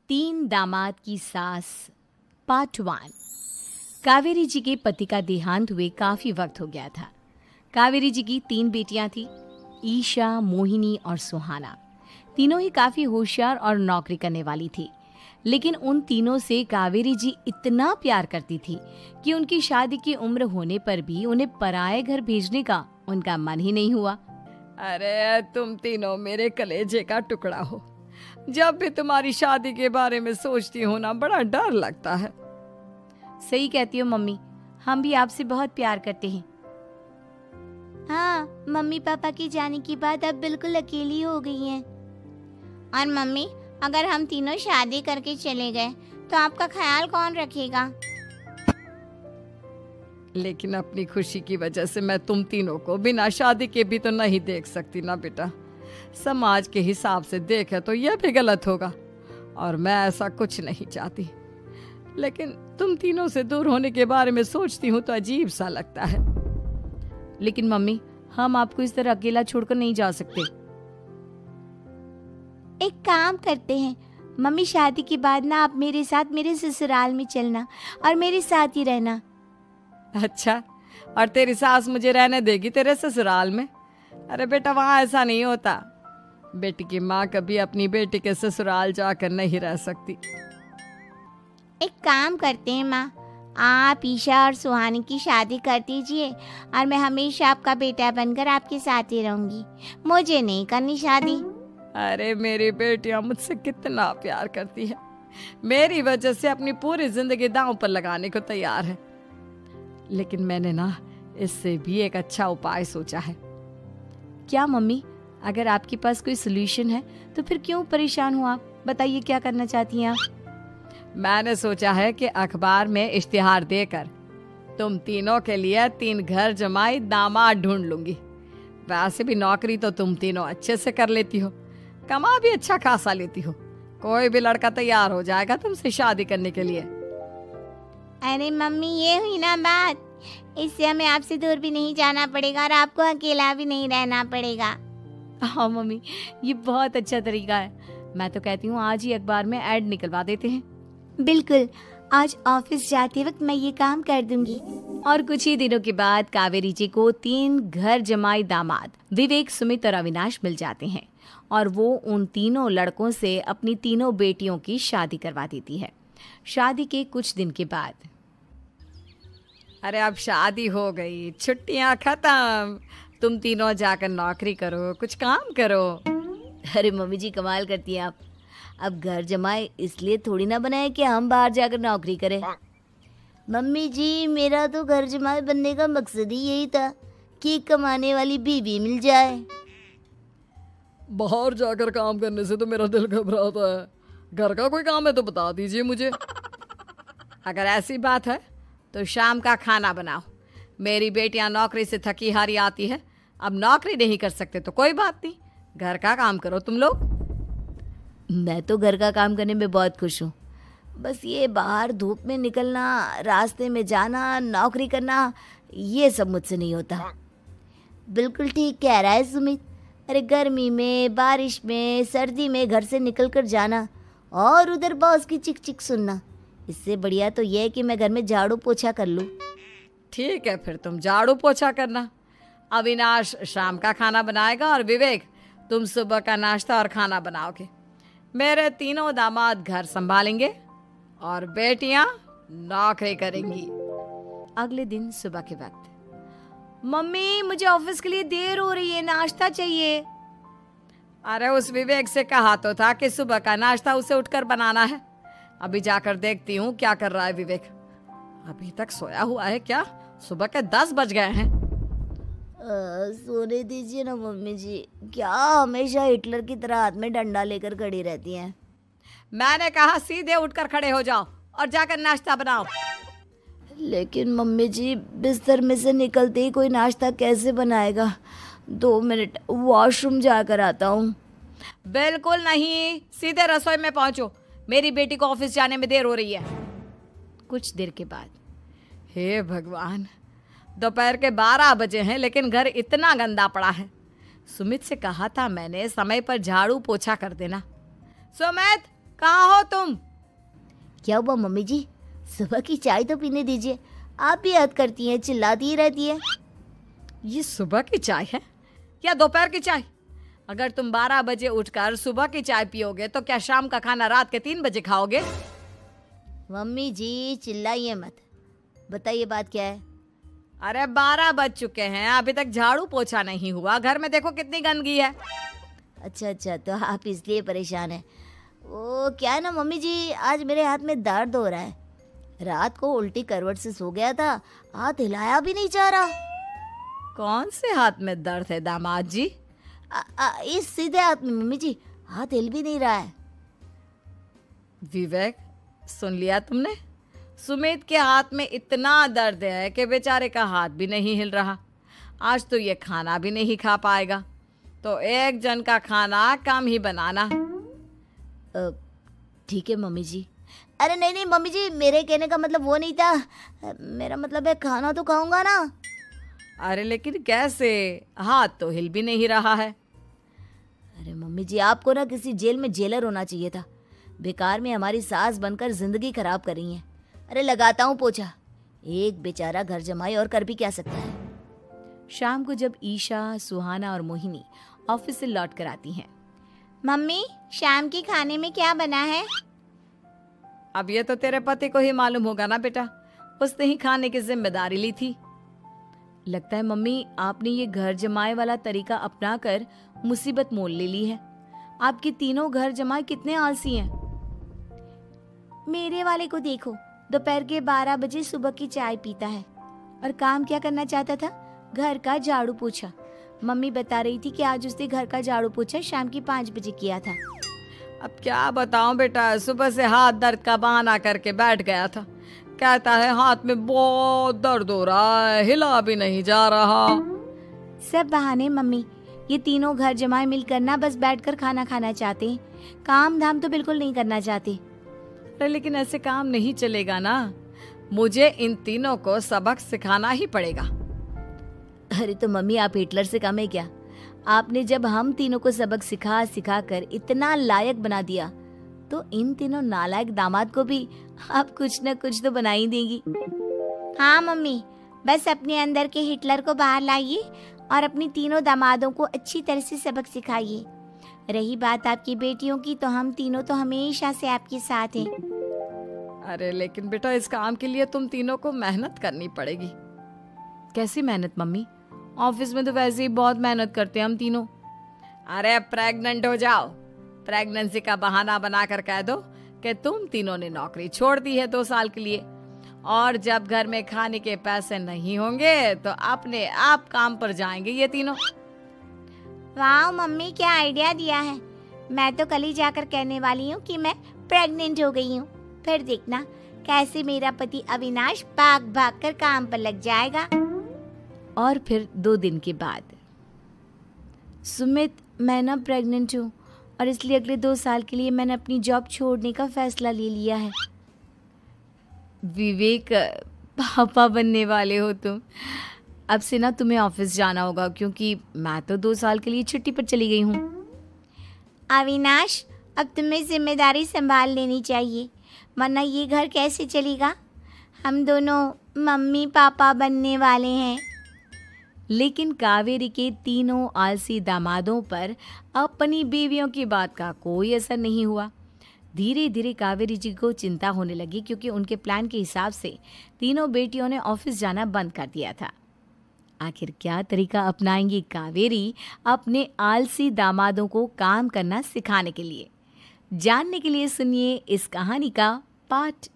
तीन दामाद की सास पार्ट 1। कावेरी जी के पति का देहांत हुए काफी वक्त हो गया था। कावेरी जी की 3 बेटियां थी, ईशा, मोहिनी और सुहाना। तीनों ही काफी होशियार और नौकरी करने वाली थी, लेकिन उन तीनों से कावेरी जी इतना प्यार करती थी कि उनकी शादी की उम्र होने पर भी उन्हें पराये घर भेजने का उनका मन ही नहीं हुआ। अरे तुम तीनों मेरे कलेजे का टुकड़ा हो। जब भी तुम्हारी शादी के बारे में सोचती हूँ ना, बड़ा डर लगता है। सही कहती हो मम्मी, हम भी आपसे बहुत प्यार करते हैं। हाँ, मम्मी पापा की जाने के बाद अब बिल्कुल अकेली हो गई हैं। और मम्मी, अगर हम तीनों शादी करके चले गए तो आपका ख्याल कौन रखेगा? लेकिन अपनी खुशी की वजह से मैं तुम तीनों को बिना शादी के भी तो नहीं देख सकती ना बेटा। समाज के हिसाब से देखे तो यह भी गलत होगा और मैं ऐसा कुछ नहीं चाहती। लेकिन तुम तीनों से दूर होने के बारे में सोचती हूँ तो अजीब सा लगता है। लेकिन मम्मी, हम आपको इस तरह अकेला छोड़कर नहीं जा सकते। एक काम करते हैं मम्मी, शादी के बाद ना आप मेरे साथ मेरे ससुराल में चलना और मेरे साथ ही रहना। अच्छा, और तेरी सास मुझे रहने देगी तेरे ससुराल में? अरे बेटा, वहाँ ऐसा नहीं होता। बेटी की माँ कभी अपनी बेटी के ससुराल जाकर नहीं रह सकती। एक काम करते हैं माँ, आप ईशा और सुहानी की शादी कर दीजिए और मैं हमेशा आपका बेटा बनकर आपके साथ ही रहूंगी। मुझे नहीं करनी शादी। अरे मेरी बेटियां मुझसे कितना प्यार करती है, मेरी वजह से अपनी पूरी जिंदगी दांव पर लगाने को तैयार है। लेकिन मैंने ना इससे भी एक अच्छा उपाय सोचा है। क्या मम्मी? अगर आपके पास कोई सोल्यूशन है तो फिर क्यों परेशान हो आप? बताइए, क्या करना चाहती हैं आप? मैंने सोचा है कि अखबार में इश्तिहार देकर तुम तीनों के लिए 3 घर जमाई दामाद ढूंढ लूंगी। वैसे भी नौकरी तो तुम तीनों अच्छे से कर लेती हो, कमा भी अच्छा खासा लेती हो। कोई भी लड़का तैयार हो जाएगा तुमसे शादी करने के लिए। अरे मम्मी, ये हुई ना बात। इससे हमें आपसे दूर भी नहीं जाना पड़ेगा और आपको अकेला भी नहीं रहना पड़ेगा। हाँ मम्मी, ये बहुत अच्छा तरीका है। मैं तो कहती हूँ आज ही अखबार में ऐड निकलवा देते हैं। बिल्कुल, आज ऑफिस जाते वक्त मैं ये काम कर दूंगी। और कुछ ही दिनों के बाद कावेरी जी को 3 घर जमाई दामाद विवेक, सुमित और अविनाश मिल जाते हैं और वो उन तीनों लड़कों से अपनी तीनों बेटियों की शादी करवा देती है। शादी के कुछ दिन के बाद, अरे अब शादी हो गई, छुट्टियां खत्म, तुम तीनों जाकर नौकरी करो, कुछ काम करो। अरे मम्मी जी, कमाल करती हैं आप। अब घर जमाए इसलिए थोड़ी ना बनाए कि हम बाहर जाकर नौकरी करें। मम्मी जी, मेरा तो घर जमाए बनने का मकसद ही यही था कि कमाने वाली बीवी मिल जाए। बाहर जाकर काम करने से तो मेरा दिल घबराता है। घर का कोई काम है तो बता दीजिए मुझे। अगर ऐसी बात है तो शाम का खाना बनाओ। मेरी बेटियां नौकरी से थकी हारी आती है, अब नौकरी नहीं कर सकते तो कोई बात नहीं, घर का काम करो तुम लोग। मैं तो घर का काम करने में बहुत खुश हूँ। बस ये बाहर धूप में निकलना, रास्ते में जाना, नौकरी करना, ये सब मुझसे नहीं होता। बिल्कुल ठीक कह रहा है सुमित। अरे गर्मी में, बारिश में, सर्दी में घर से निकल कर जाना और उधर बॉस की चिक चिक सुनना, इससे बढ़िया तो यह है कि मैं घर में झाड़ू पोछा कर लूँ। ठीक है, फिर तुम झाड़ू पोछा करना। अविनाश शाम का खाना बनाएगा और विवेक तुम सुबह का नाश्ता और खाना बनाओगे। मेरे तीनों दामाद घर संभालेंगे और बेटियां नौकरी करेंगी। अगले दिन सुबह के वक्त, मम्मी मुझे ऑफिस के लिए देर हो रही है, नाश्ता चाहिए। अरे उस विवेक से कहा तो था कि सुबह का नाश्ता उसे उठकर बनाना है। अभी जाकर देखती हूँ क्या कर रहा है विवेक। अभी तक सोया हुआ है क्या? सुबह के 10 बज गए हैं। सोने दीजिए ना मम्मी जी, क्या हमेशा हिटलर की तरह हाथ में डंडा लेकर खड़ी रहती हैं? मैंने कहा सीधे उठकर खड़े हो जाओ और जाकर नाश्ता बनाओ। लेकिन मम्मी जी, बिस्तर में से निकलते ही कोई नाश्ता कैसे बनाएगा? 2 मिनट, वॉशरूम जाकर आता हूँ। बिल्कुल नहीं, सीधे रसोई में पहुंचो, मेरी बेटी को ऑफिस जाने में देर हो रही है। कुछ देर के बाद, हे भगवान, दोपहर के 12 बजे हैं लेकिन घर इतना गंदा पड़ा है। सुमित से कहा था मैंने समय पर झाड़ू पोछा कर देना। सुमित, कहाँ हो तुम? क्या हुआ मम्मी जी? सुबह की चाय तो पीने दीजिए। आप भी याद करती हैं, चिल्लाती ही रहती है। ये सुबह की चाय है या दोपहर की चाय? अगर तुम 12 बजे उठकर सुबह की चाय पियोगे तो क्या शाम का खाना रात के 3 बजे खाओगे? मम्मी जी चिल्लाइए मत, बताइए बात क्या है? अरे 12 बज चुके हैं, अभी तक झाड़ू पोछा नहीं हुआ। घर में देखो कितनी गंदगी है। अच्छा, तो आप इसलिए परेशान हैं। वो क्या है ना मम्मी जी, आज मेरे हाथ में दर्द हो रहा है। रात को उल्टी करवट से सो गया था, हाथ हिलाया भी नहीं जा रहा। कौन से हाथ में दर्द है दामाद जी? इस सीधे हाथ में मम्मी जी, हाथ हिल भी नहीं रहा है। विवेक, सुन लिया तुमने? सुमित के हाथ में इतना दर्द है कि बेचारे का हाथ भी नहीं हिल रहा। आज तो ये खाना भी नहीं खा पाएगा। तो एक जन का खाना कम ही बनाना। ठीक है मम्मी जी। अरे नहीं मम्मी जी, मेरे कहने का मतलब वो नहीं था। मेरा मतलब है खाना तो खाऊंगा ना। अरे लेकिन कैसे? हाथ तो हिल भी नहीं रहा है। अरे मम्मी जी, आपको ना किसी जेल में जेलर होना चाहिए था। बेकार में हमारी सास बनकर जिंदगी खराब कर रही हैं। अरे लगाता हूँ पोछा। एक बेचारा घर जमाई और कर भी क्या सकता है। शाम को जब ईशा, सुहाना और मोहिनी ऑफिस से लौट कर आती हैं। मम्मी, शाम के खाने में क्या बना है? अब ये तो तेरे पति को ही मालूम होगा ना बेटा, उसने ही खाने की जिम्मेदारी ली थी। लगता है मम्मी आपने ये घर जमाए वाला तरीका अपनाकर मुसीबत मोल ले ली है। आपके तीनों घर जमाए कितने आलसी हैं। मेरे वाले को देखो, दोपहर के 12 बजे सुबह की चाय पीता है और काम क्या करना चाहता था? घर का झाड़ू पोछा। मम्मी बता रही थी कि आज उसने घर का झाड़ू पोछा शाम की 5 बजे किया था। अब क्या बताऊं बेटा, सुबह से हाथ दर्द का बहाना करके बैठ गया था। कहता है हाथ में बहुत दर्द हो रहा है, हिला भी नहीं जा रहा। सब बहाने मम्मी। ये तीनों घर जमाए मिलकर ना बस बैठकर खाना खाना चाहते हैं, काम धाम तो बिल्कुल नहीं करना चाहते। अरे लेकिन ऐसे काम नहीं चलेगा ना, मुझे इन तीनों को सबक सिखाना ही पड़ेगा। अरे तो मम्मी, आप हिटलर से कम है क्या? आपने जब हम तीनों को सबक सिखा कर इतना लायक बना दिया, तो इन तीनों नालायक दामाद को भी आप कुछ न कुछ तो बना ही देंगी। हाँ मम्मी, बस अपने अंदर के हिटलर को बाहर लाइए और अपनी तीनों दामादों को अच्छी तरह से सबक सिखाइए। रही बात आपकी बेटियों की, तो हम तीनों तो हमेशा से आपके साथ हैं। अरे लेकिन बेटा, इस काम के लिए तुम तीनों को मेहनत करनी पड़ेगी। कैसी मेहनत मम्मी? ऑफिस में तो वैसे ही बहुत मेहनत करते हैं हम तीनों। अरे प्रेग्नेंट हो जाओ, प्रेगनेंसी का बहाना बनाकर कह दो कि तुम तीनों ने नौकरी छोड़ दी है 2 साल के लिए, और जब घर में खाने के पैसे नहीं होंगे तो अपने आप काम पर जाएंगे ये तीनों। वाह मम्मी, क्या आइडिया दिया है। मैं तो कल ही जाकर कहने वाली हूँ कि मैं प्रेग्नेंट हो गई हूँ। फिर देखना कैसे मेरा पति अविनाश भाग भाग कर काम पर लग जाएगा। और फिर 2 दिन के बाद, सुमित, मैं ना प्रेग्नेंट हूँ और इसलिए अगले 2 साल के लिए मैंने अपनी जॉब छोड़ने का फैसला ले लिया है। विवेक, पापा बनने वाले हो तुम। अब से ना तुम्हें ऑफिस जाना होगा, क्योंकि मैं तो 2 साल के लिए छुट्टी पर चली गई हूँ। अविनाश, अब तुम्हें जिम्मेदारी संभाल लेनी चाहिए, वरना ये घर कैसे चलेगा। हम दोनों मम्मी पापा बनने वाले हैं। लेकिन कावेरी के तीनों आलसी दामादों पर अपनी बीवियों की बात का कोई असर नहीं हुआ। धीरे धीरे कावेरी जी को चिंता होने लगी, क्योंकि उनके प्लान के हिसाब से तीनों बेटियों ने ऑफिस जाना बंद कर दिया था। आखिर क्या तरीका अपनाएंगी कावेरी अपने आलसी दामादों को काम करना सिखाने के लिए? जानने के लिए सुनिए इस कहानी का पार्ट